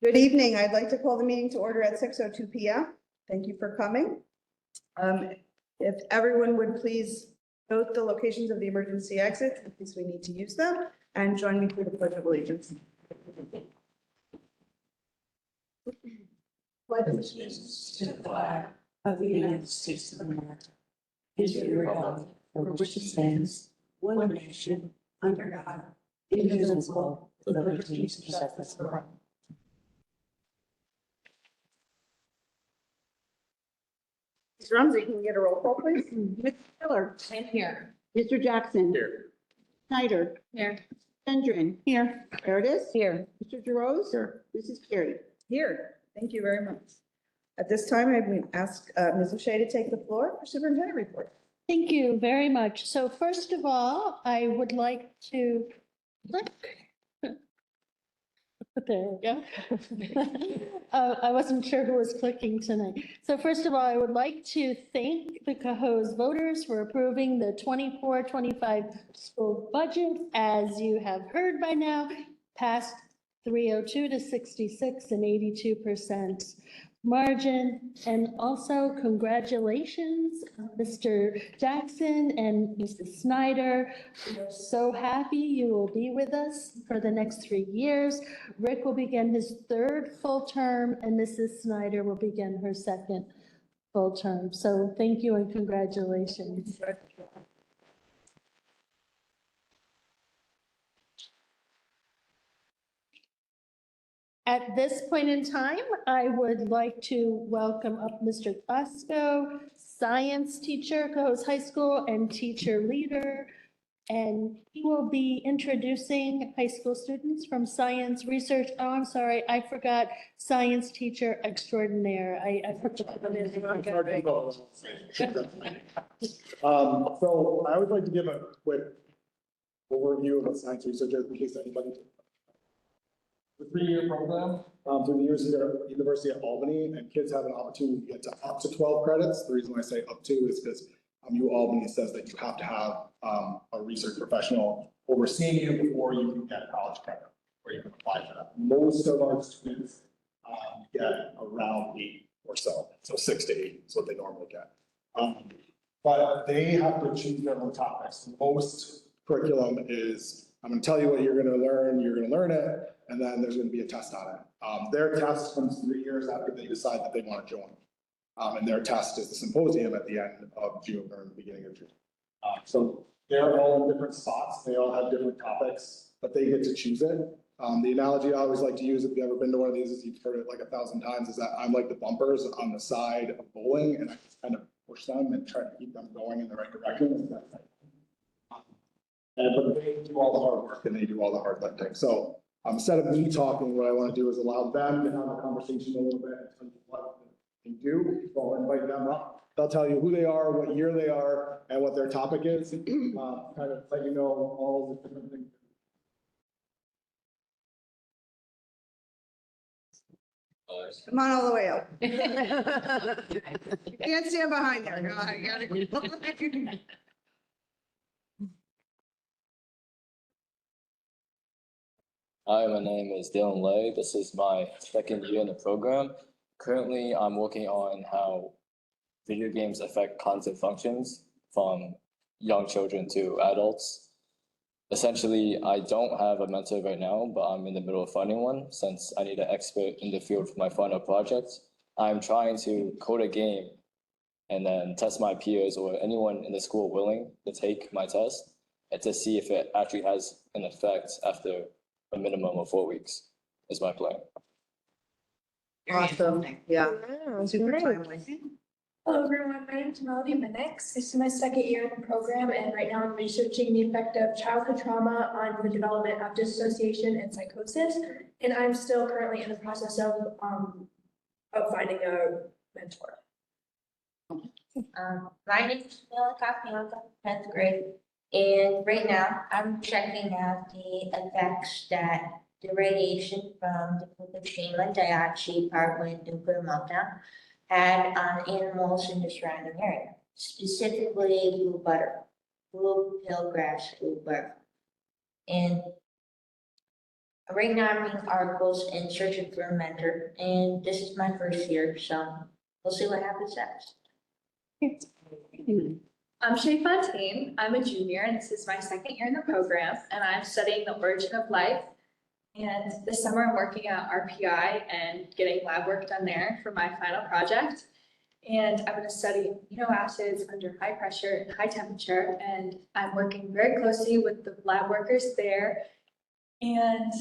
Good evening. I'd like to call the meeting to order at 6:02 p.m. Thank you for coming. If everyone would please note the locations of the emergency exits in case we need to use them, and join me for the Pledge of Allegiance. Pledge allegiance to the flag of the United States of America, and to the republic for which it stands, one nation, under God, indivisible, with liberty and justice for all. Ms. Rumsey, can you get a roll call, please? Mr. Miller. I'm here. Mr. Jackson. Here. Snyder. Here. Gendron. Here. Meredith. Here. Mr. Gerose. Here. Mrs. Carey. Here. Thank you very much. At this time, I would ask Ms. O'Shea to take the floor for superintendent report. Thank you very much. So first of all, I would like to look. There we go. I wasn't sure who was clicking tonight. So first of all, I would like to thank the Cohoes voters for approving the 24-25 school budget. As you have heard by now, passed 302 to 66 and 82% margin. And also congratulations, Mr. Jackson and Mrs. Snyder. We're so happy you will be with us for the next 3 years. Rick will begin his third full term and Mrs. Snyder will begin her second full term. So thank you and congratulations. At this point in time, I would like to welcome up Mr. Glasgow, science teacher, Cohoes High School, and teacher leader. And he will be introducing high school students from science research. Oh, I'm sorry, I forgot science teacher extraordinaire. I forgot. So I would like to give a quick overview of a science researcher in case anybody. The 3-year program through the University of Albany, and kids have an opportunity to get to up to 12 credits. The reason why I say up to is because U Albany says that you have to have a research professional overseeing you before you can get college credit, or you can apply for that. Most of our students get around 8 or so 6 to 8 is what they normally get. But they have to choose their own topics. Most curriculum is, I'm going to tell you what you're going to learn, it, and then there's going to be a test on it. Their test comes 3 years after they decide that they want to join. And their test is the symposium at the end of June or in the beginning of June. So they're all in different spots. They all have different topics, but they get to choose it. The analogy I always like to use, if you've ever been to one of these, is you've heard it like 1,000 times, is that I'm like the bumpers on the side of bowling, and I just kind of push them and try to keep them going in the right direction. But they do all the hard work and they do all the hard lifting. So instead of me talking, what I want to do is allow them to have a conversation a little bit and tell you what they can do. So I'll invite them up. They'll tell you who they are, what year they are, and what their topic is. Kind of let you know all the different things. Come on all the way up. You can't stand behind there. No, I gotta go. Hi, my name is Dylan Lay. This is my second year in the program. Currently, I'm working on how video games affect cognitive functions from young children to adults. Essentially, I don't have a mentor right now, but I'm in the middle of finding one since I need an expert in the field for my final project. I'm trying to code a game and then test my peers or anyone in the school willing to take my test and to see if it actually has an effect after a minimum of 4 weeks is my plan. Awesome. Yeah. Super timely. Hello everyone, my name is Melody Minix. This is my second year in the program, and right now I'm researching the effect of childhood trauma on the development of dissociation and psychosis. And I'm still currently in the process of finding a mentor. My name is Bianca, 10th grade. And right now I'm checking out the effects that the radiation from the Fukushima Daiichi power plant nuclear meltdown had on animals in the surrounding area, specifically blue pillgrass bluebird. And Right now, I'm reading articles and searching for a mentor, and this is my first year, so we'll see what happens next. I'm Shay Fontaine. I'm a junior, and this is my second year in the program, and I'm studying the origin of life. And this summer, I'm working at RPI and getting lab work done there for my final project. And I'm going to study amino acids under high pressure and high temperature, and I'm working very closely with the lab workers there. And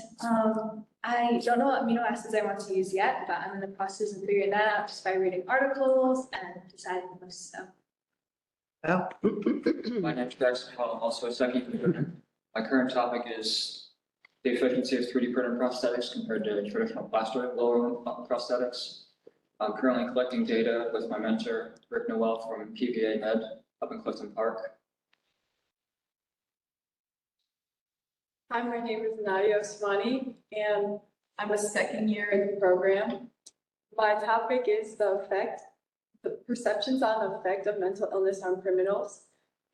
I don't know what amino acids I want to use yet, but I'm in the process of figuring that out just by reading articles and deciding most stuff. Well, My name's Jackson Hall, also a second year. My current topic is the efficiency of 3D printed prosthetics compared to traditional plastic lower prosthetics. I'm currently collecting data with my mentor, Rick Noel from PVA Med up in Clifton Park. Hi, my name is Nadia Osmani, and I'm a second year in the program. My topic is the perceptions on the effect of mental illness on criminals.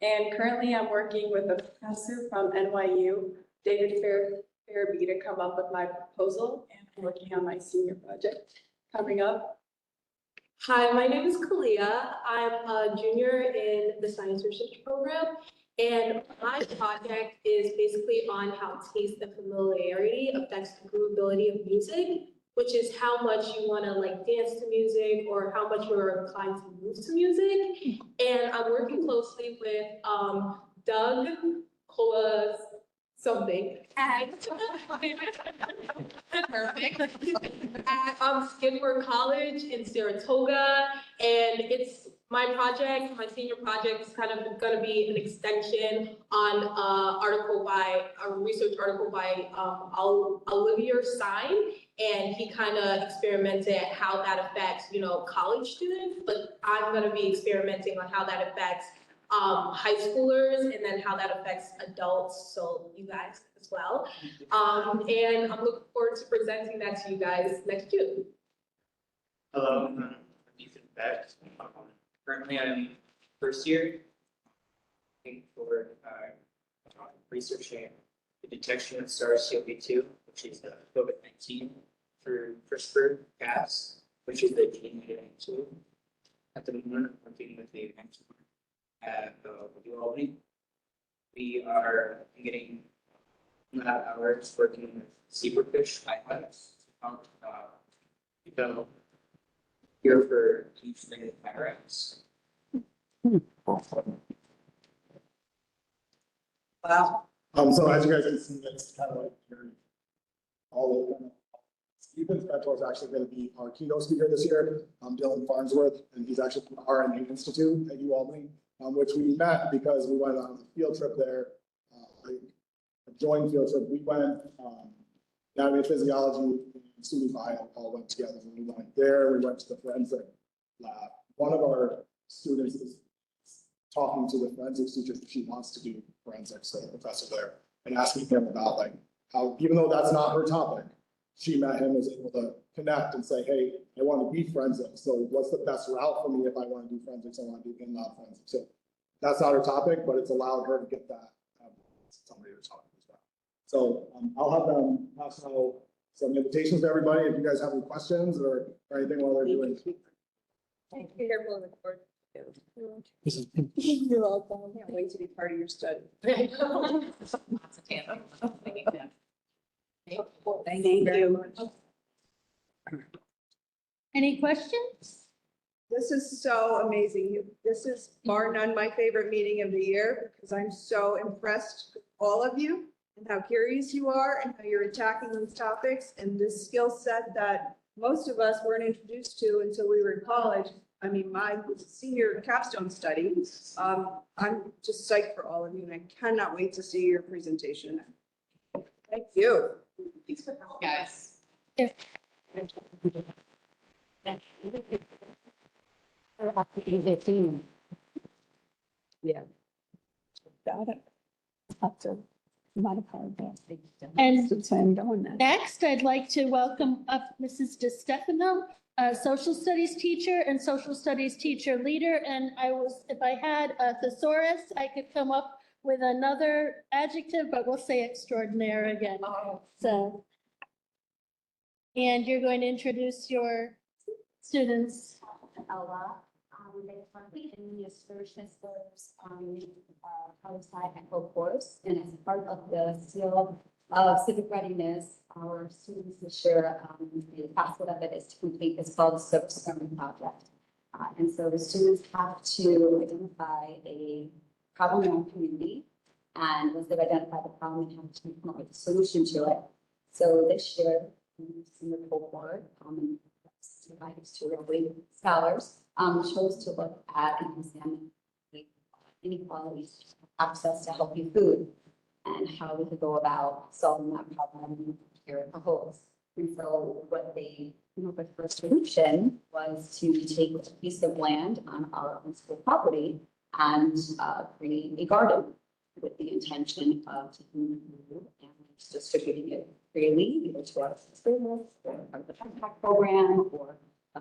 And currently I'm working with a professor from NYU, David Farabee, to come up with my proposal, and I'm working on my senior project coming up. Hi, my name is Kalia. I'm a junior in the science research program, and my project is basically on how taste and familiarity affects the groovability of music, which is how much you want to like dance to music or how much you're inclined to move to music. And I'm working closely with Doug Cohoes something at Skidmore College in Saratoga, and it's my project. My senior project is kind of going to be an extension on a research article by Olivier Stein, and he kind of experimented how that affects college students, but I'm going to be experimenting on how that affects high schoolers, and then how that affects adults, so you guys as well. And I'm looking forward to presenting that to you guys next June. Hello, I'm Ethan Beck. Currently, I'm first year for researching the detection of SARS-CoV-2, which is COVID-19 for CRISPR Cas, which is the gene editing tool. At the moment, I'm working with the mentor at BOE. We are getting lab hours working with zebrafish islets to develop here for each negative pyramids. wow. So as you guys can see, it's kind of like all over. Stephen's mentor is actually going to be our keynote speaker this year, Dylan Farnsworth, and he's actually from the RNA Institute at UAlbany, which we met because we went on a field trip there, a joint field trip. We went, anatomy and physiology and student bio all went together. When we went there, we went to the forensic lab. One of our students is talking to the forensics teacher that she wants to do forensics, so the professor there, and asking him about like how, even though that's not her topic, she met him, was able to connect and say, hey, I want to be forensic. So what's the best route for me if I want to do forensics? I want to do in-lab forensics. So that's not her topic, but it's allowed her to get that somebody to talk as well. So I'll have them pass out some invitations to everybody if you guys have any questions or anything while they're doing. Thank you. Careful in the court. You're welcome. Can't wait to be part of your study. Thank you. Any questions? This is so amazing. This is bar none my favorite meeting of the year because I'm so impressed with all of you and how curious you are and how you're attacking these topics and this skill set that most of us weren't introduced to until we were in college. I mean, my senior capstone study. I'm just psyched for all of you and I cannot wait to see your presentation. Thank you. Thanks for helping, guys. Yeah. Got it. Have to modify that. And So I'm doing that. next, I'd like to welcome up Mrs. DeStefano, a social studies teacher and social studies teacher leader. And if I had a thesaurus, I could come up with another adjective, but we'll say extraordinaire again. So And you're going to introduce your students. Ella. They currently in the excursions outside and course, and as part of the seal of civic readiness, our students this year, the facet of it is to complete this called service learning project. And so the students have to identify a problem in our community, and once they've identified the problem, they have to come up with a solution to it. So this year, in the cohort, and provided to really scholars, chose to look at and examine the inequalities of access to healthy food and how we could go about solving that problem here at Cohoes. And so what they came up with for a solution was to take a piece of land on our own school property and create a garden with the intention of taking the food and distributing it freely, either to our students or part of the backpack program or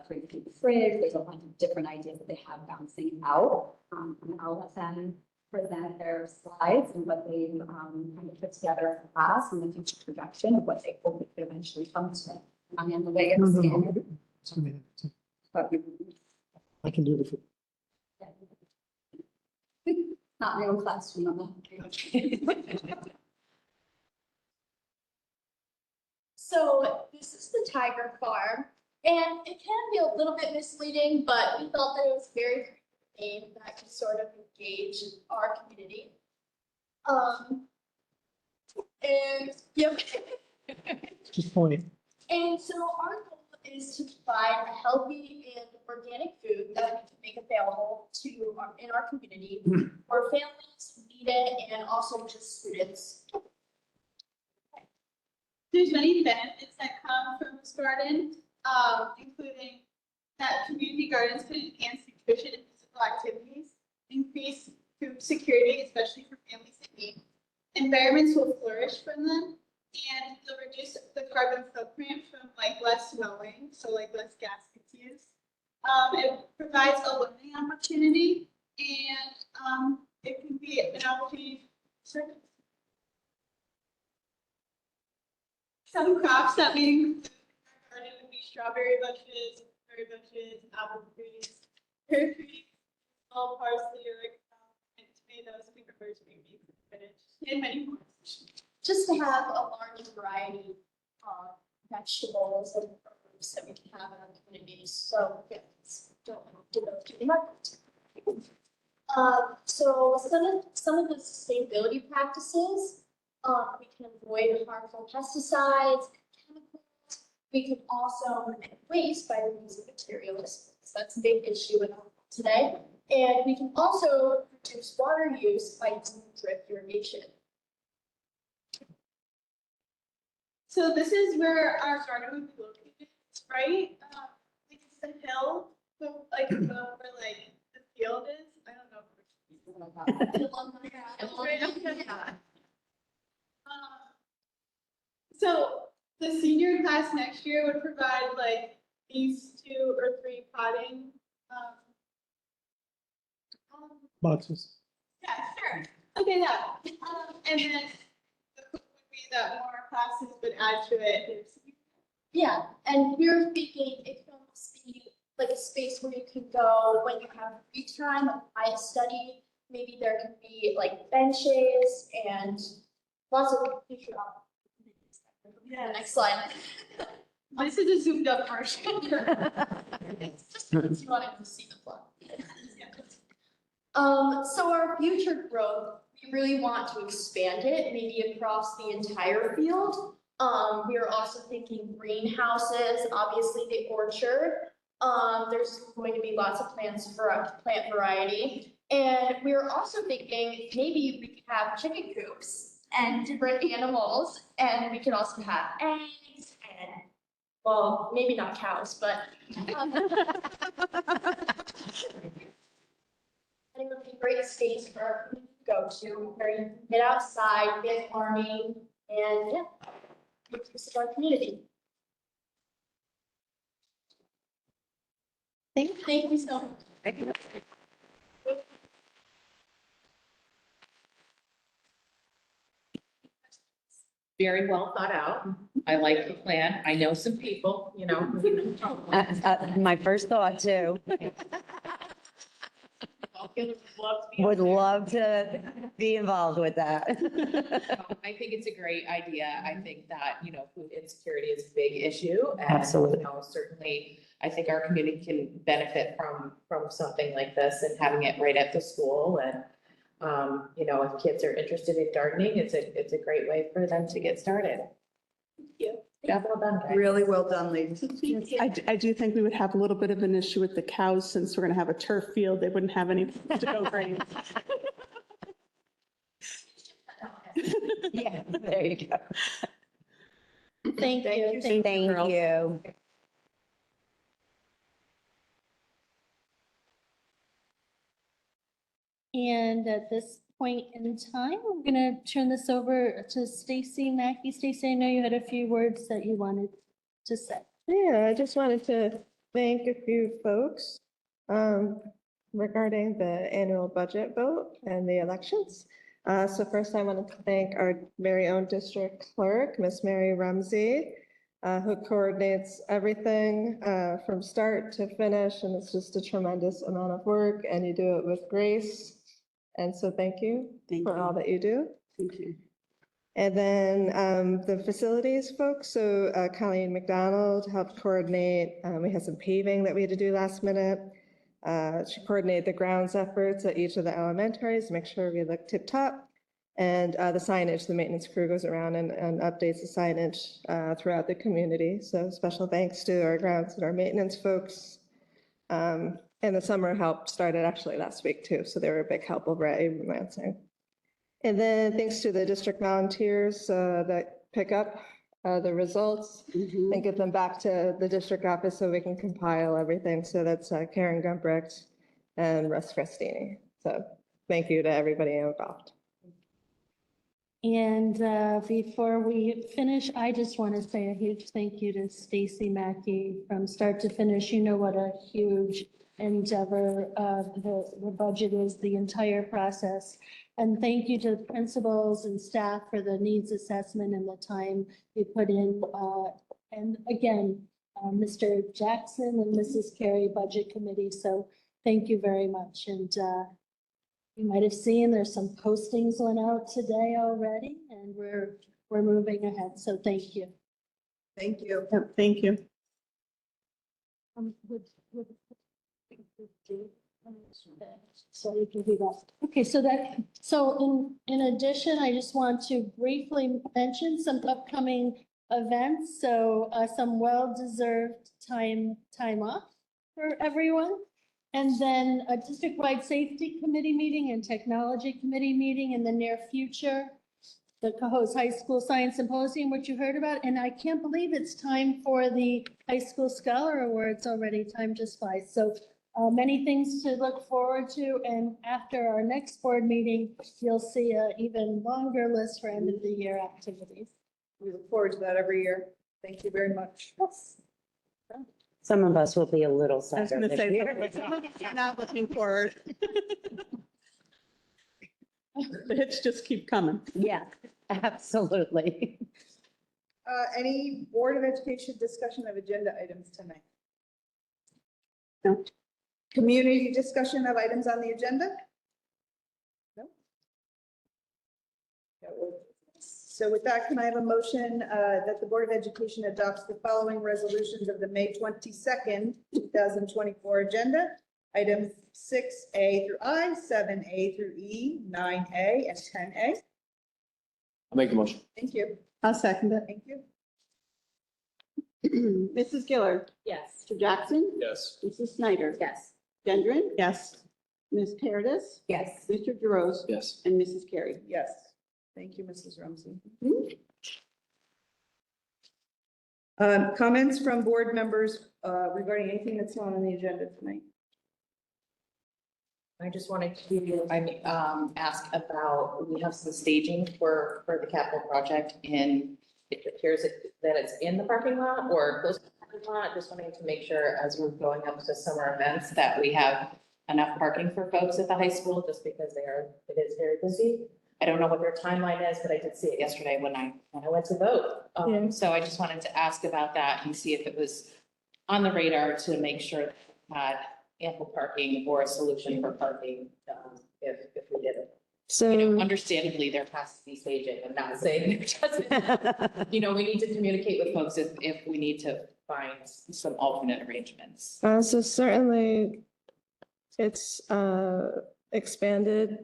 create the fridge. There's a bunch of different ideas that they have bouncing out. And I'll let them present their slides and what they kind of put together as a class and the future projection of what they hope it could eventually come to. And the way it's standard. I can do it. Not my own classroom. So this is the Tiger Farm, and it can be a little bit misleading, but we felt that it was very creative name that could sort of engage our community. And yep. Just point. And so our goal is to provide a healthy and organic food that we can make available to in our community for families who need it and also just students. There's many benefits that come from this garden, including that community gardens can enhance nutrition and physical activities, increase food security, especially for families in need. Environments will flourish from them, and they'll reduce the carbon footprint from like less mowing, so like less gas gets used. It provides a learning opportunity, and it can be an opportunity for some crops that we include in our garden would be strawberry bushes, berry bushes, apple trees, pear trees, small parsley, and tomatoes, cucumbers, maybe spinach, and many more. Just to have a large variety of vegetables and herbs that we can have in our communities. So yes, don't have to go to the market. So some of the sustainability practices, we can avoid harmful pesticides, chemicals. We can also minimize waste by reusing materials. So that's a big issue in our world today. And we can also reduce water use by using drip irrigation. So this is where our garden would be located, right? It's the hill, so like above where like the field is. I don't know. So the senior class next year would provide like these 2 or 3 potting. Boxes. Yeah, sure. Okay, yeah. And then the hope would be that more classes would add to it. Yeah, and we were thinking it could almost be like a space where you can go when you have free time, a quiet study. Maybe there can be like benches and lots of future opportunities. Yeah. The next slide. This is a zoomed up version. Just because you wanted to see the plot. So our future growth, we really want to expand it, maybe across the entire field. We are also thinking greenhouses, obviously the orchard. There's going to be lots of plants for plant variety. And we are also thinking maybe we could have chicken coops and different animals, and we could also have eggs and, well, maybe not cows, but. It would be a great space for our community to go to, where you can get outside, get farming, and yeah, make use of our community. Thank you so much. Thank you. very well thought out. I like the plan. I know some people, you know. My first thought too, would love to be involved with that. I think it's a great idea. I think that, you know, food insecurity is a big issue. And, Absolutely. you know, certainly, I think our community can benefit from something like this and having it right at the school. And, you know, if kids are interested in gardening, it's a great way for them to get started. Job well done, guys. Really well done, ladies. I do think we would have a little bit of an issue with the cows since we're gonna have a turf field. They wouldn't have any to go graze. Yeah, there you go. Thank you. Thank you. And at this point in time, I'm gonna turn this over to Stacy Mackey. Stacy, I know you had a few words that you wanted to say. Yeah, I just wanted to thank a few folks regarding the annual budget vote and the elections. So first I wanted to thank our very own district clerk, Miss Mary Rumsey, who coordinates everything from start to finish, and it's just a tremendous amount of work, and you do it with grace. And so thank you for all that you do. Thank you. And then the facilities folks, so Colleen McDonald helped coordinate. We had some paving that we had to do last minute. She coordinated the grounds efforts at each of the elementaries to make sure we look tip top. And the signage, the maintenance crew goes around and updates the signage throughout the community. So special thanks to our grounds and our maintenance folks. And the summer help started actually last week too. So they were a big help over at Abraham Lansing. And then thanks to the district volunteers that pick up the results and get them back to the district office so we can compile everything. So that's Karen Gumprecht and Russ Crestini. So thank you to everybody involved. And before we finish, I just want to say a huge thank you to Stacy Mackey from start to finish. You know what a huge endeavor the budget is, the entire process. And thank you to the principals and staff for the needs assessment and the time you put in. And again, Mr. Jackson and Mrs. Carey, Budget Committee. So thank you very much. And you might have seen there's some postings went out today already, and we're moving ahead. So thank you. Thank you. Yep, thank you. So you can do that. Okay, so in addition, I just want to briefly mention some upcoming events. So some well-deserved time off for everyone. And then a district-wide safety committee meeting and technology committee meeting in the near future. The Cohoes High School Science Symposium, which you heard about. And I can't believe it's time for the High School Scholar Awards already. Time just flies. So many things to look forward to. And after our next board meeting, you'll see an even longer list for end of the year activities. We look forward to that every year. Thank you very much. Yes. Some of us will be a little I was sadder gonna this say, year. some of us are not looking forward. The hits just keep coming. Yeah, absolutely. Any Board of Education discussion of agenda items tonight? No. Community discussion of items on the agenda? No. So with that, can I have a motion that the Board of Education adopts the following resolutions of the May 22nd, 2024 agenda? Items 6A through I, 7A through E, 9A, and 10A. I'll make the motion. Thank you. I'll second it. Thank you. Mrs. Giller. Yes. Mr. Jackson. Yes. Mrs. Snyder. Yes. Gendron. Yes. Ms. Paredes. Yes. Mr. DeRose. Yes. And Mrs. Carey. Yes. Thank you, Mrs. Rumsey. Comments from board members regarding anything that's not on the agenda tonight? I just wanted to, ask about, we have some staging for the capital project in, it appears that it's in the parking lot or close to the parking lot. Just wanting to make sure as we're going up to summer events that we have enough parking for folks at the high school, just because it is very busy. I don't know what their timeline is, but I did see it yesterday when I went to vote. So I just wanted to ask about that and see if it was on the radar to make sure that we had ample parking or a solution for parking, if we did it. So, Understandably, there has to be staging. I'm not saying there doesn't. We need to communicate with folks if we need to find some alternate arrangements. so certainly it's expanded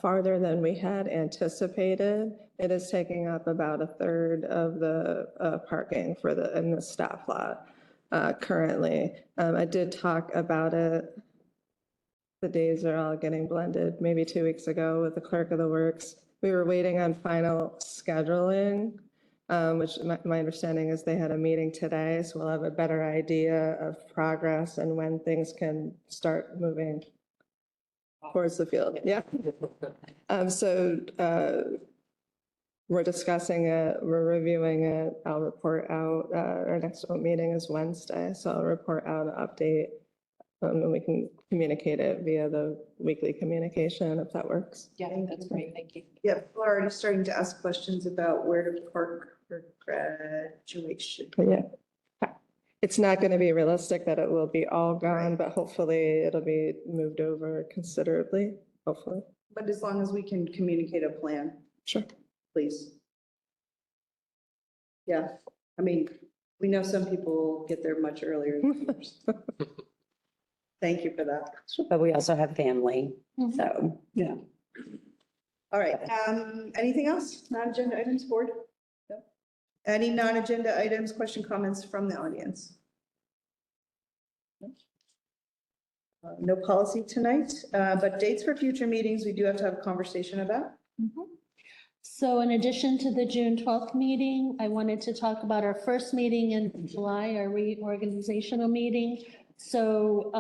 farther than we had anticipated. It is taking up about a third of the parking in the staff lot currently. I did talk about it. The days are all getting blended, maybe 2 weeks ago with the clerk of the works. We were waiting on final scheduling, which my understanding is they had a meeting today, so we'll have a better idea of progress and when things can start moving towards the field. Yeah. We're discussing it, we're reviewing it. I'll report out, our next meeting is Wednesday, so I'll report out an update. And we can communicate it via the weekly communication if that works. Yeah, that's great. Thank you. Yeah, people are already starting to ask questions about where to park for graduation. Yeah. It's not going to be realistic that it will be all gone, but hopefully it'll be moved over considerably, hopefully. But as long as we can communicate a plan. Sure. Please. Yeah, I mean, we know some people get there much earlier than others. Thank you for that. But we also have family, so. Yeah. All right, anything else? Non-agenda items, board? No? Any non-agenda items, comments from the audience? No policy tonight, but dates for future meetings, we do have to have a conversation about. So in addition to the June 12th meeting, I wanted to talk about our first meeting in July, our reorganizational meeting. So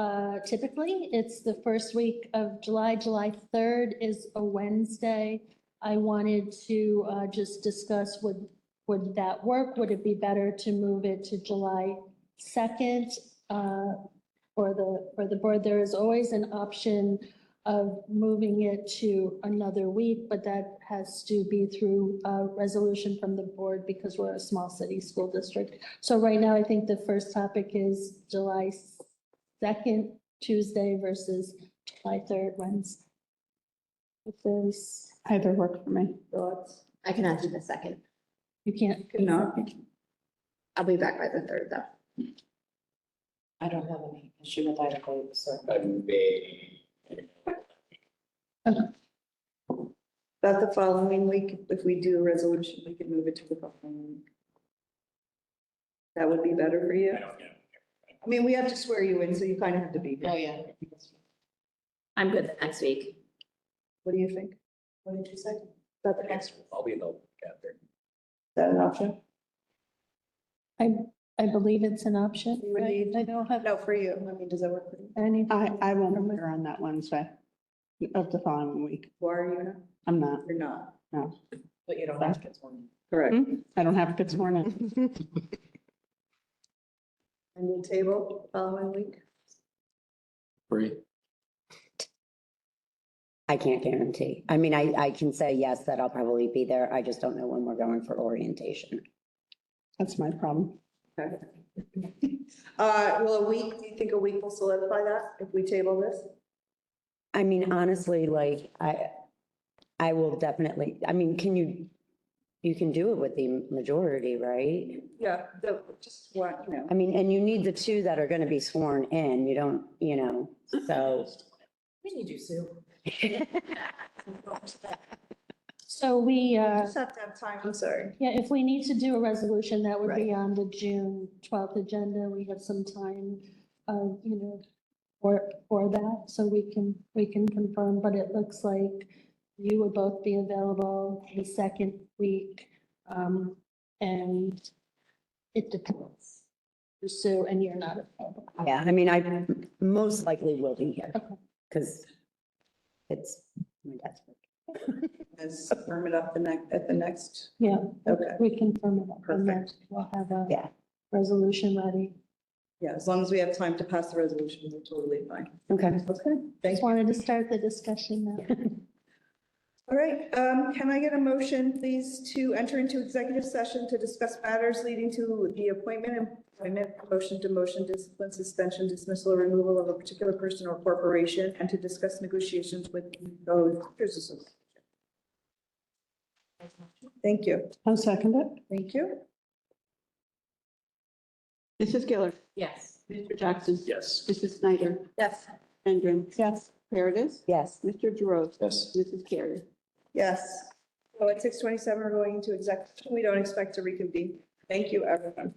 typically, it's the first week of July. July 3rd is a Wednesday. I wanted to just discuss, would that work? Would it be better to move it to July 2nd? For the board, there is always an option of moving it to another week, but that has to be through a resolution from the board because we're a small city school district. So right now, I think the first topic is July 2nd, Tuesday versus July 3rd, Wednesday. If there's Either work for me. thoughts, I cannot do the second. you can't. no, I'll be back by the third though. I don't have any issue with either vote, so. but the following week, if we do a resolution, we could move it to the following week. That would be better for you? I mean, we have to swear you in, so you kind of have to be here. Oh, yeah. I'm good next week. What do you think? What did you say? About the next, is I'll be in the after. that an option? I believe it's an option. You would right? need- I don't have No, for you. I mean, does that work for you? any. I won't be here on that Wednesday of the following week. Why are you not? I'm not, You're not. no. But you don't have kids one. Correct. I don't have kids morning. And we'll table following week? Free. I can't guarantee. I mean, I can say yes, that I'll probably be there. I just don't know when we're going for orientation. That's my problem. Okay. Will a week, do you think a week will solidify that if we table this? I mean, honestly, like, I will definitely, I mean, you can do it with the majority, right? Yeah, just what, I mean, and you need the two that are going to be sworn in. You don't, so. We need you, Sue. So we, just have to have time, I'm sorry. yeah, if we need to do a resolution, that would be on the June 12th agenda. We have some time, for that, so we can confirm, but it looks like you would both be available the second week. And it depends. Sue, and you're not available. Yeah, I mean, I most likely will be here because it's my dad's birthday. Let's firm it up at the next. Yeah. Okay. We can firm it up. And then Perfect. we'll have a resolution ready. Yeah, as long as we have time to pass the resolution, we're totally fine. Okay. Okay. Just wanted to start the discussion now. All right, can I get a motion, please, to enter into executive session to discuss matters leading to the appointment, employment, promotion, demotion, discipline, suspension, dismissal, or removal of a particular person or corporation, and to discuss negotiations with the Teachers Association. Thank you. I'll second it. Thank you. Mrs. Giller. Yes. Mr. Jackson. Yes. Mrs. Snyder. Yes. Hendren. Yes. Paredes. Yes. Mr. Giroux. Yes. Mrs. Carey. Yes. So at 6:27, we're going into executive. We don't expect to reconvene. Thank you, everyone.